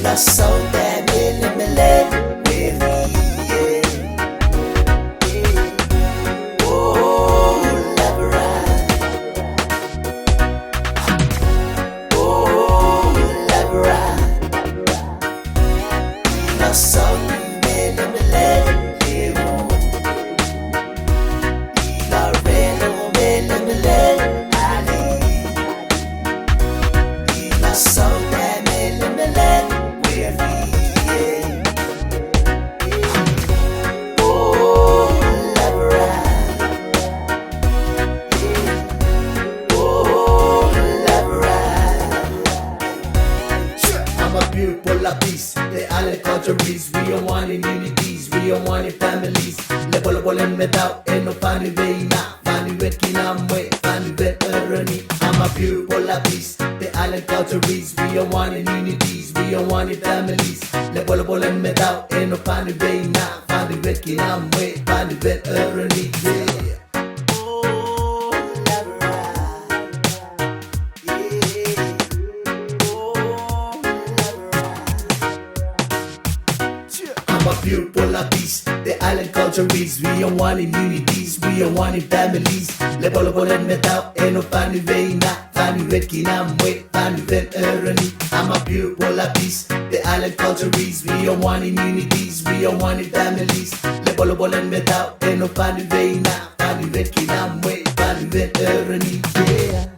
la saudade mele mele weary. Oh, love ride. Oh, love ride. La saudade mele mele weary. La reno mele mele ali. La saudade mele mele weary. Oh, love ride. Oh, love ride. I'm a pure Pollap piece. They all the cultures. We are one in unities. We are one in families. Le polo polo en metao. No funny way na. Funny way kinamwe. Funny way erroni. I'm a pure Pollap piece. The island cultures. We are one in unities. We are one in families. Le polo polo en metao. No funny way na. Funny way kinamwe. Funny way erroni. Yeah. Oh, love ride. Yeah. Oh, love ride. I'm a pure Pollap piece. The island cultures. We are one in unities. We are one in families. Le polo polo en metao. No funny way na. Funny way kinamwe. Funny way erroni. I'm a pure Pollap piece. The island cultures. We are one in unities. We are one in families. Le polo polo en metao. No funny way na. Funny way kinamwe. Funny way erroni. Yeah.